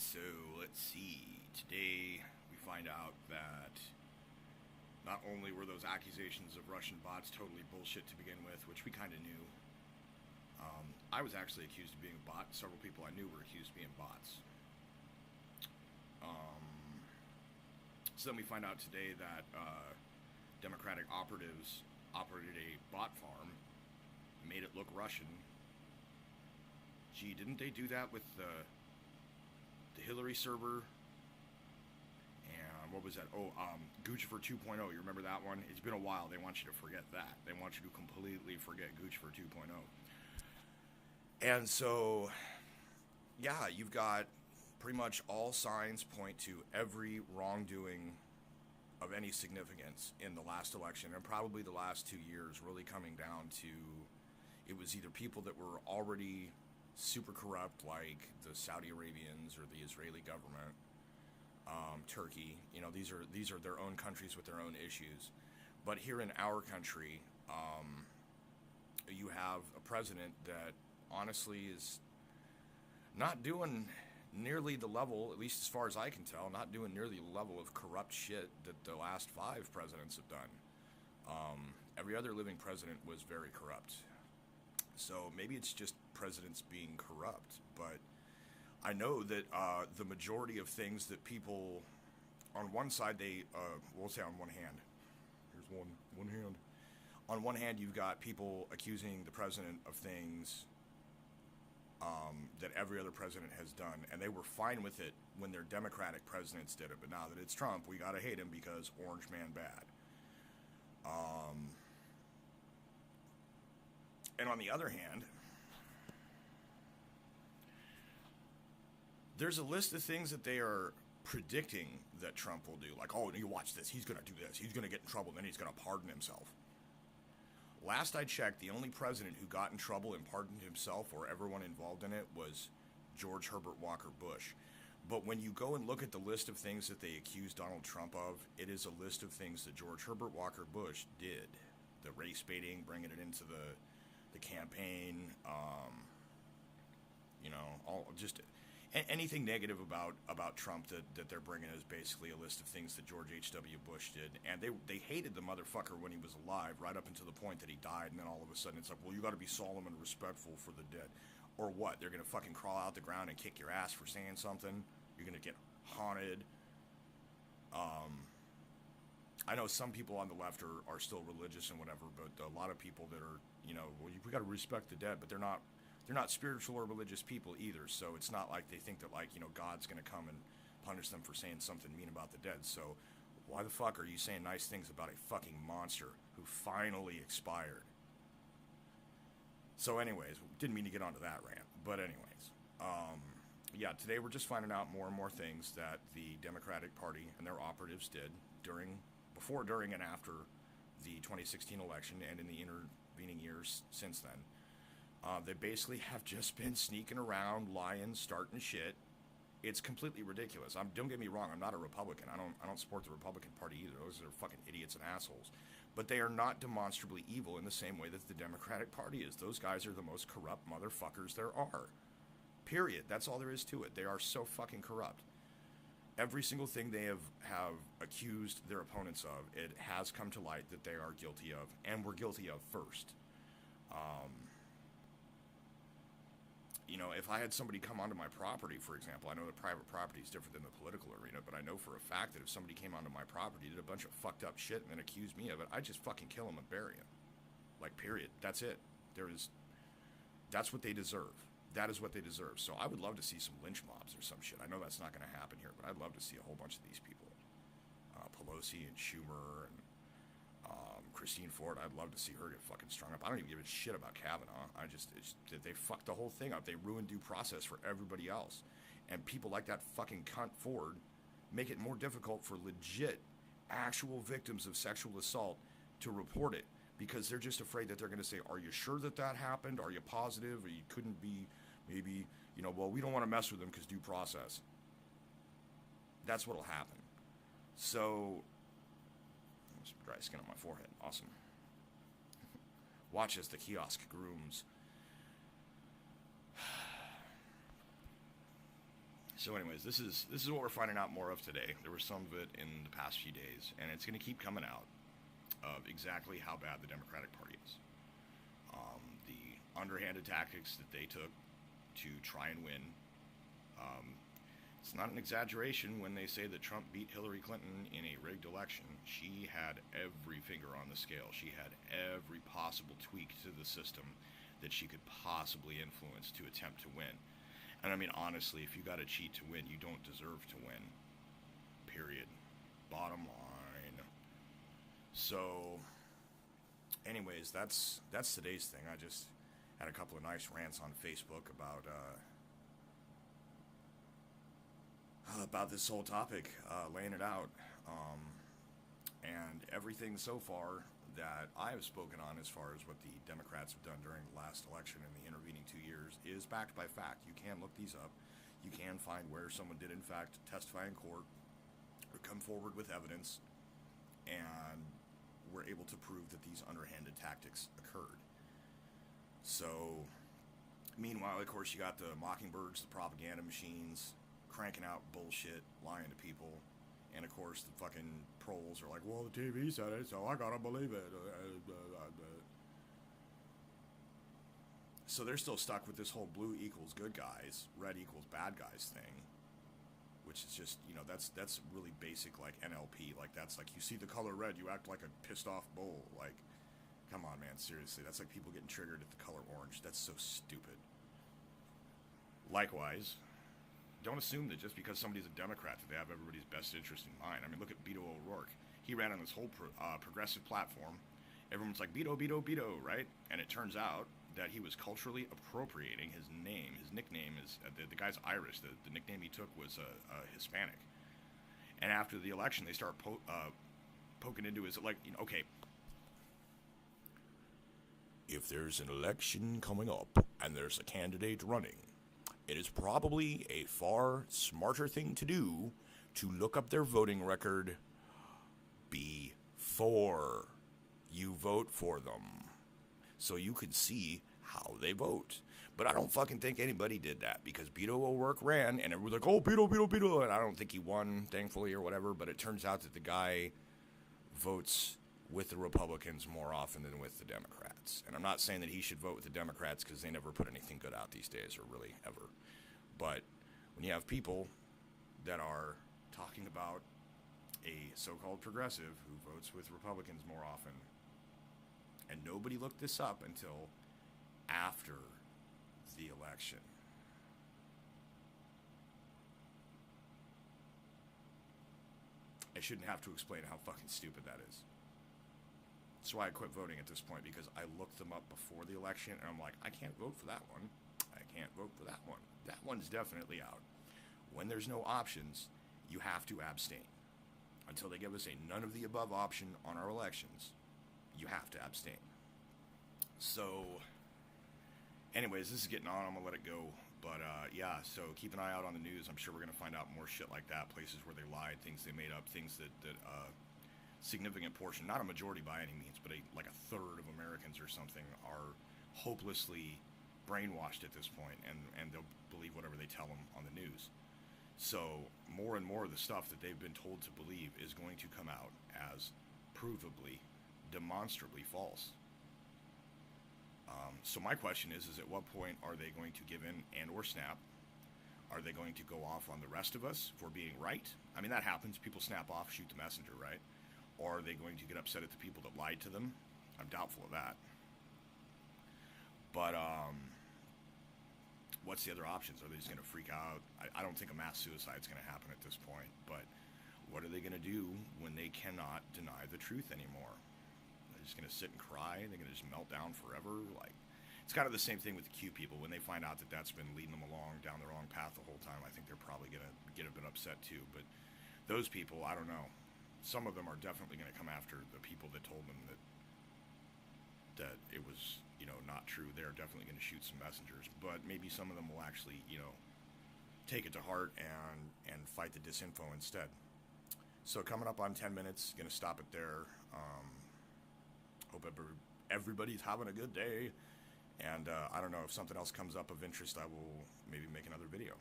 So let's see. Today we find out that not only were those accusations of Russian bots totally bullshit to begin with, which we kind of knew. I was actually accused of being a bot. Several people I knew were accused of being bots. So then we find out today that Democratic operatives operated a bot farm, made it look Russian. Gee, didn't they do that with the Hillary server? And what was that? Oh, Guccifer 2.0. You remember that one? It's been a while. They want you to forget that. They want you to completely forget Guccifer 2.0. And so, yeah, you've got pretty much all signs point to every wrongdoing of any significance in the last election and probably the last 2 years really coming down to it was either people that were already super corrupt like the Saudi Arabians or the Israeli government, Turkey. You know, these are their own countries with their own issues. But here in our country, you have a president that honestly is not doing nearly the level, at least as far as I can tell, not doing nearly the level of corrupt shit that the last 5 presidents have done. Every other living president was very corrupt. So maybe it's just presidents being corrupt, but I know that the majority of things that people, on one side, we'll say on one hand, here's one hand. On one hand, you've got people accusing the president of things that every other president has done, and they were fine with it when their Democratic presidents did it. But now that it's Trump, we gotta hate him because Orange Man bad. And on the other hand, there's a list of things that they are predicting that Trump will do. Like, oh, you watch this, he's gonna do this, he's gonna get in trouble, then he's gonna pardon himself. Last I checked, the only president who got in trouble and pardoned himself or everyone involved in it was George Herbert Walker Bush. But when you go and look at the list of things that they accused Donald Trump of, it is a list of things that George Herbert Walker Bush did. The race baiting, bringing it into the campaign, all just anything negative about Trump that they're bringing is basically a list of things that George H.W. Bush did. And they hated the motherfucker when he was alive, right up until the point that he died, and then all of a sudden it's like, well, you got to be solemn and respectful for the dead. Or what? They're going to fucking crawl out the ground and kick your ass for saying something? You're going to get haunted? I know some people on the left are still religious and whatever, but a lot of people that are, well, we got to respect the dead, but they're not spiritual or religious people either. So it's not like they think that God's going to come and punish them for saying something mean about the dead. So why the fuck are you saying nice things about a fucking monster who finally expired? So anyways, didn't mean to get onto that rant, but anyways, yeah, today we're just finding out more and more things that the Democratic Party and their operatives did before, during, and after the 2016 election and in the intervening years since then. They basically have just been sneaking around, lying, starting shit. It's completely ridiculous. Don't get me wrong, I'm not a Republican. I don't support the Republican Party either. Those are fucking idiots and assholes. But they are not demonstrably evil in the same way that the Democratic Party is. Those guys are the most corrupt motherfuckers there are. Period. That's all there is to it. They are so fucking corrupt. Every single thing they have accused their opponents of, it has come to light that they are guilty of, and were guilty of first. If I had somebody come onto my property, for example, I know that private property is different than the political arena, but I know for a fact that if somebody came onto my property, did a bunch of fucked up shit, and then accused me of it, I'd just fucking kill them and bury them. Like, period. That's it. That's what they deserve. That is what they deserve. So I would love to see some lynch mobs or some shit. I know that's not going to happen here, but I'd love to see a whole bunch of these people. Pelosi and Schumer and Christine Ford, I'd love to see her get fucking strung up. I don't even give a shit about Kavanaugh. They fucked the whole thing up. They ruined due process for everybody else. And people like that fucking cunt Ford make it more difficult for legit, actual victims of sexual assault to report it because they're just afraid that they're going to say, are you sure that happened? Are you positive? Or you couldn't be, maybe, well, we don't want to mess with them because due process. That's what'll happen. So, some dry skin on my forehead. Awesome. Watch as the kiosk grooms. So, anyways, this is what we're finding out more of today. There was some of it in the past few days, and it's going to keep coming out of exactly how bad the Democratic Party is. The underhanded tactics that they took to try and win. Um, it's not an exaggeration when they say that Trump beat Hillary Clinton in a rigged election. She had every finger on the scale. She had every possible tweak to the system that she could possibly influence to attempt to win. And I mean, honestly, if you got to cheat to win, you don't deserve to win. Period. Bottom line. So, anyways, that's today's thing. I just had a couple of nice rants on Facebook about this whole topic, laying it out, and everything so far that I have spoken on as far as what the Democrats have done during the last election and the intervening 2 years is backed by fact. You can look these up. You can find where someone did in fact testify in court or come forward with evidence and were able to prove that these underhanded tactics occurred. So, meanwhile, of course, you got the mockingbirds, the propaganda machines, cranking out bullshit, lying to people. And, of course, the fucking trolls are like, well, the TV said it, so I gotta believe it. So they're still stuck with this whole blue equals good guys, red equals bad guys thing. Which is just, that's really basic, like, NLP. Like, that's like, you see the color red, you act like a pissed off bull. Like, come on, man, seriously. That's like people getting triggered at the color orange. That's so stupid. Likewise, don't assume that just because somebody's a Democrat that they have everybody's best interest in mind. I mean, look at Beto O'Rourke. He ran on this whole progressive platform. Everyone's like, Beto, Beto, Beto, right? And it turns out that he was culturally appropriating his name. His nickname is, the guy's Irish. The nickname he took was Hispanic. And after the election, they start poking into his, like, okay, if there's an election coming up and there's a candidate running, it is probably a far smarter thing to do to look up their voting record before you vote for them, so you can see how they vote. But I don't fucking think anybody did that, because Beto O'Rourke ran, and everyone's like, oh, Beto, Beto, Beto, and I don't think he won, thankfully, or whatever, but it turns out that the guy votes with the Republicans more often than with the Democrats. And I'm not saying that he should vote with the Democrats, because they never put anything good out these days, or really ever. But when you have people that are talking about a so-called progressive who votes with Republicans more often, and nobody looked this up until after the election. I shouldn't have to explain how fucking stupid that is. That's why I quit voting at this point, because I looked them up before the election, and I'm like, I can't vote for that one. I can't vote for that one. That one's definitely out. When there's no options, you have to abstain. Until they give us a none of the above option on our elections, you have to abstain. So, anyways, this is getting on. I'm going to let it go. But, yeah, so keep an eye out on the news. I'm sure we're going to find out more shit like that. Places where they lied, things they made up, things that significant portion, not a majority by any means, but like a third of Americans or something are hopelessly brainwashed at this point, and they'll believe whatever they tell them on the news. So more and more of the stuff that they've been told to believe is going to come out as provably, demonstrably false. So my question is at what point are they going to give in and or snap? Are they going to go off on the rest of us for being right? I mean, that happens. People snap off, shoot the messenger, right? Or are they going to get upset at the people that lied to them? I'm doubtful of that. But what's the other options? Are they just going to freak out? I don't think a mass suicide is going to happen at this point. But what are they going to do when they cannot deny the truth anymore? They're just going to sit and cry? They're going to just melt down forever? Like, it's kind of the same thing with the Q people. When they find out that that's been leading them along down the wrong path the whole time, I think they're probably going to get a bit upset too. But those people, I don't know. Some of them are definitely going to come after the people that told them that it was, not true. They're definitely going to shoot some messengers. But maybe some of them will actually, take it to heart and fight the disinfo instead. So coming up on 10 minutes, going to stop it there. Hope everybody's having a good day. And I don't know, if something else comes up of interest, I will maybe make another video.